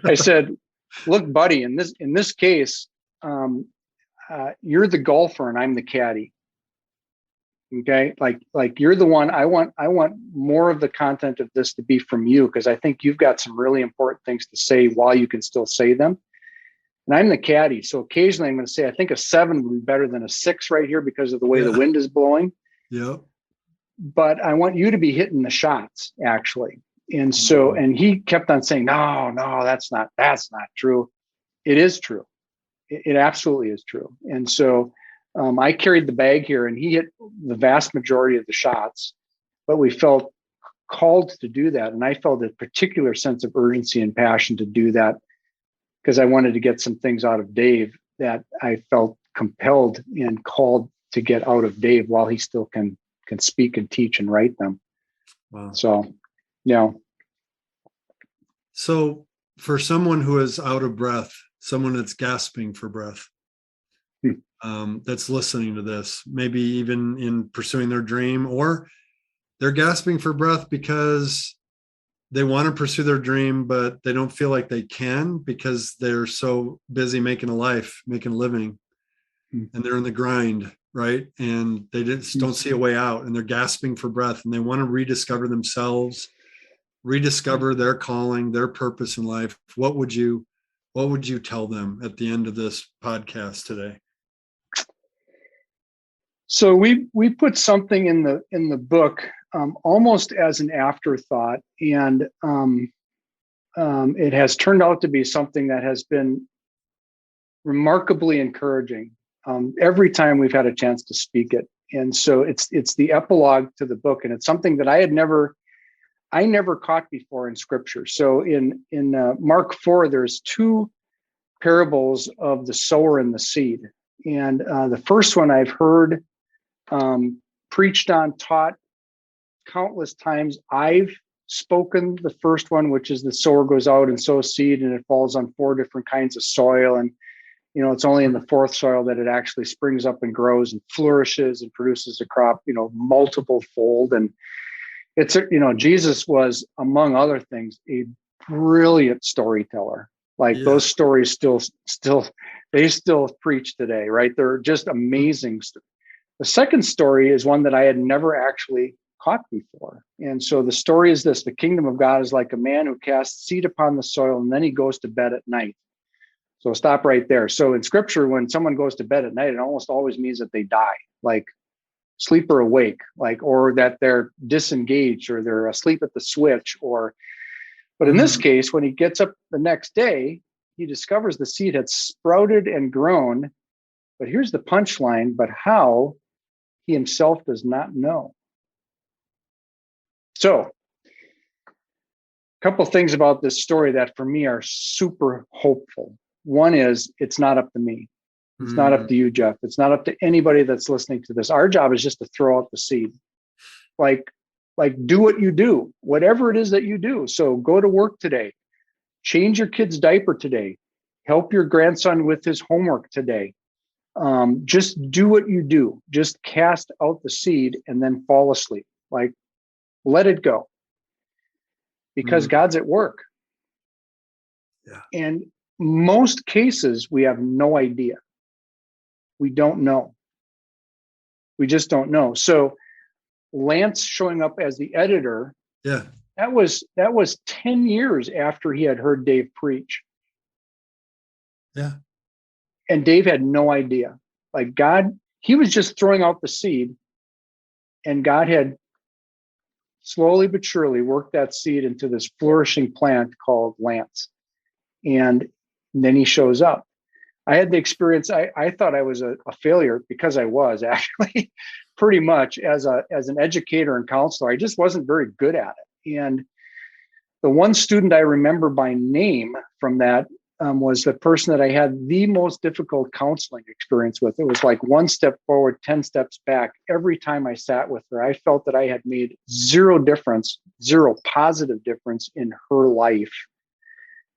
I said, look, buddy, in this case, you're the golfer and I'm the caddy. Okay. Like you're the one. I want more of the content of this to be from you, because I think you've got some really important things to say while you can still say them. And I'm the caddy. So occasionally I'm going to say, I think a 7 would be better than a 6 right here because of the way the wind is blowing. Yep. But I want you to be hitting the shots, actually. And so, and he kept on saying, no, that's not true. It is true. It absolutely is true. And so I carried the bag here, and he hit the vast majority of the shots, but we felt called to do that. And I felt a particular sense of urgency and passion to do that, because I wanted to get some things out of Dave that I felt compelled and called to get out of Dave while he still can speak and teach and write them. Wow. So, yeah. So for someone who is out of breath, someone that's gasping for breath, that's listening to this, maybe even in pursuing their dream, or they're gasping for breath because they want to pursue their dream, but they don't feel like they can because they're so busy making a life, making a living, and they're in the grind, right? And they just don't see a way out, and they're gasping for breath, and they want to rediscover themselves, rediscover their calling, their purpose in life. What would you tell them at the end of this podcast today? So we put something in the book almost as an afterthought, and it has turned out to be something that has been remarkably encouraging every time we've had a chance to speak it. And so it's the epilogue to the book, and it's something that I never caught before in Scripture. So in Mark 4, there's 2 parables of the sower and the seed, and the first one I've heard preached on, taught countless times. I've spoken the first one, which is the sower goes out and sows seed, and it falls on 4 different kinds of soil. And, it's only in the 4th soil that it actually springs up and grows and flourishes and produces a crop, multiple fold. And it's, Jesus was, among other things, a brilliant storyteller. Those stories still preach today, right? They're just amazing. The second story is one that I had never actually caught before. And so the story is this: the kingdom of God is like a man who casts seed upon the soil, and then he goes to bed at night. So stop right there. So in Scripture, when someone goes to bed at night, it almost always means that they die, like sleep or awake, or that they're disengaged, or they're asleep at the switch, but in this case, when he gets up the next day, he discovers the seed had sprouted and grown. But here's the punchline: but how, he himself does not know. So, a couple of things about this story that for me are super hopeful. One is, it's not up to me. It's not up to you, Jeff. It's not up to anybody that's listening to this. Our job is just to throw out the seed. Like Like, do what you do, whatever it is that you do. So go to work today, change your kid's diaper today, help your grandson with his homework today. Just do what you do. Just cast out the seed and then fall asleep. Like, let it go, because God's at work. Yeah. And most cases, we have no idea. We don't know. We just don't know. So Lance showing up as the editor, Yeah. that was 10 years after he had heard Dave preach. Yeah. And Dave had no idea. Like, God, he was just throwing out the seed, and God had slowly but surely worked that seed into this flourishing plant called Lance. And then he shows up. I had the experience. I thought I was a failure, because I was actually pretty much as an educator and counselor. I just wasn't very good at it. And the one student I remember by name from that was the person that I had the most difficult counseling experience with. It was like 1 step forward, 10 steps back. Every time I sat with her, I felt that I had made zero positive difference in her life.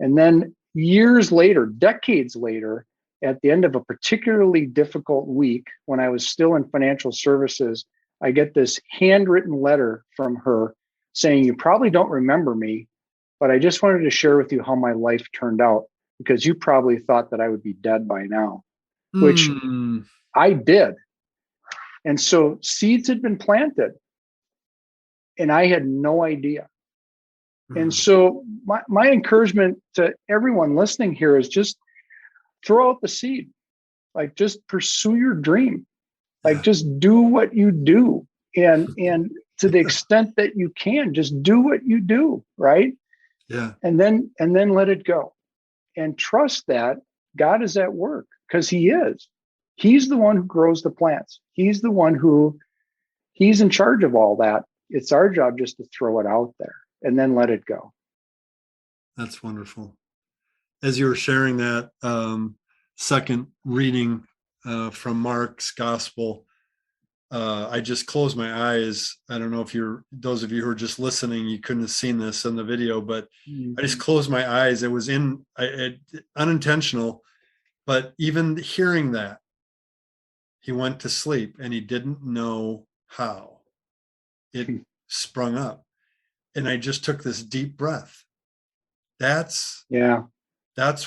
And then years later, decades later, at the end of a particularly difficult week, when I was still in financial services, I get this handwritten letter from her saying, "You probably don't remember me, but I just wanted to share with you how my life turned out, because you probably thought that I would be dead by now," which I did. And so seeds had been planted, and I had no idea. And so my encouragement to everyone listening here is just throw out the seed. Like, just pursue your dream. Like, just do what you do. And to the extent that you can, just do what you do, right? Yeah. And then let it go. And trust that God is at work, because he is. He's the one who grows the plants. He's the one he's in charge of all that. It's our job just to throw it out there and then let it go. That's wonderful. As you were sharing that second reading from Mark's gospel, I just closed my eyes. I don't know if those of you who are just listening, you couldn't have seen this in the video, but I just closed my eyes. It was unintentional, but even hearing that, he went to sleep and he didn't know how it sprung up. And I just took this deep breath. That's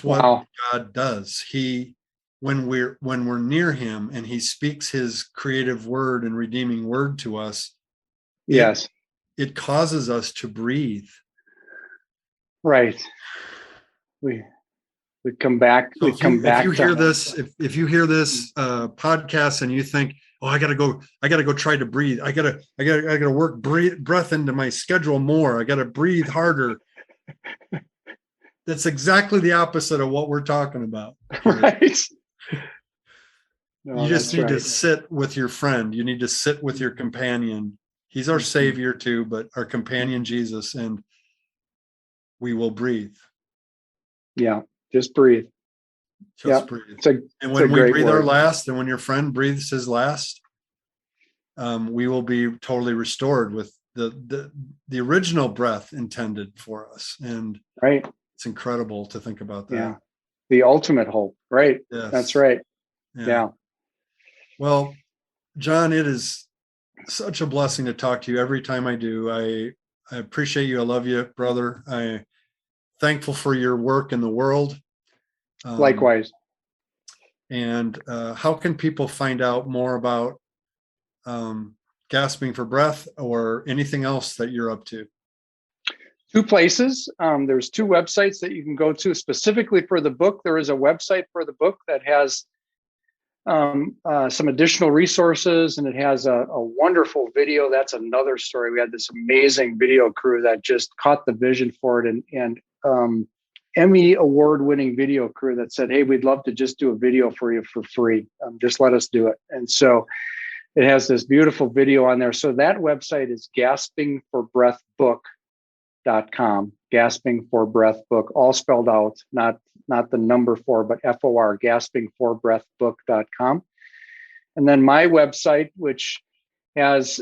what God does. When we're near him and he speaks his creative word and redeeming word to us, yes, it causes us to breathe. Right. We come back. So if you hear this podcast and you think, "Oh, I gotta go try to breathe. I gotta work breath into my schedule more. I gotta breathe harder." That's exactly the opposite of what we're talking about. Right. No, you just need to sit with your friend. You need to sit with your companion. He's our Savior too, but our companion Jesus, and we will breathe. Yeah, just breathe. Breathe. And when we breathe our last, and when your friend breathes his last, we will be totally restored with the original breath intended for us. And right. It's incredible to think about that. Yeah. The ultimate hope. Right. Yes. That's right. Yeah. Well, John, it is such a blessing to talk to you every time I do. I appreciate you. I love you, brother. I'm thankful for your work in the world. Likewise. And how can people find out more about Gasping for Breath or anything else that you're up to? 2 places. There's 2 websites that you can go to specifically for the book. There is a website for the book that has some additional resources, and it has a wonderful video. That's another story. We had this amazing video crew that just caught the vision for it, and Emmy award-winning video crew that said, "Hey, we'd love to just do a video for you for free. Just let us do it." And so it has this beautiful video on there. So that website is gaspingforbreathbook.com. Gasping for Breath Book, all spelled out, not the number 4, but FOR, gaspingforbreathbook.com. And then my website, which has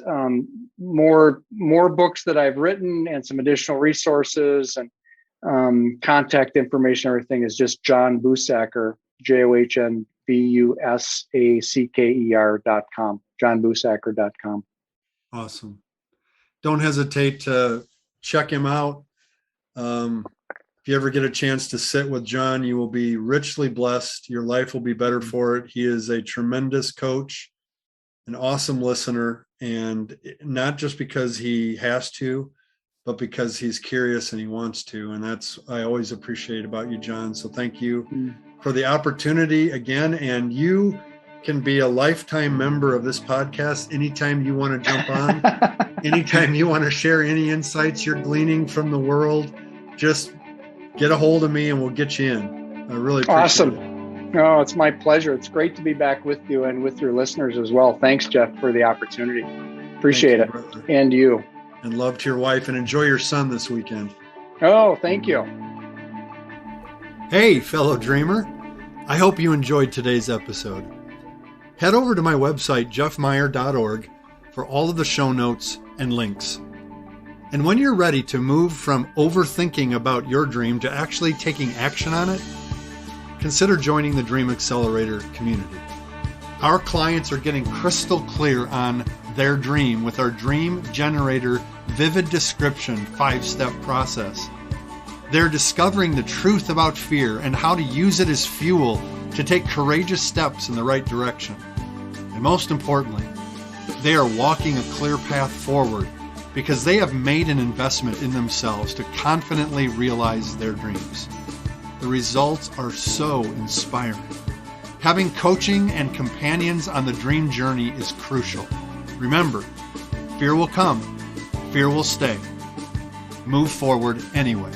more books that I've written and some additional resources and contact information. Everything is just John Busacker, JohnBusacker.com, johnbusacker.com. Awesome. Don't hesitate to check him out. If you ever get a chance to sit with John, you will be richly blessed. Your life will be better for it. He is a tremendous coach, an awesome listener, and not just because he has to, but because he's curious and he wants to. And that's, I always appreciate about you, John. So thank you for the opportunity again. And you can be a lifetime member of this podcast anytime you want to jump on, anytime you want to share any insights you're gleaning from the world. Just get a hold of me and we'll get you in. I really appreciate it. Oh, it's my pleasure. It's great to be back with you and with your listeners as well. Thanks, Jeff, for the opportunity. Appreciate it. Brother. And you. And love to your wife, and enjoy your son this weekend. Oh, thank you. Hey, fellow dreamer. I hope you enjoyed today's episode. Head over to my website, jeffmeyer.org, for all of the show notes and links. And when you're ready to move from overthinking about your dream to actually taking action on it, consider joining the Dream Accelerator community. Our clients are getting crystal clear on their dream with our Dream Generator Vivid Description 5-step process. They're discovering the truth about fear and how to use it as fuel to take courageous steps in the right direction. And most importantly, they are walking a clear path forward because they have made an investment in themselves to confidently realize their dreams. The results are so inspiring. Having coaching and companions on the dream journey is crucial. Remember, fear will come, fear will stay. Move forward anyway.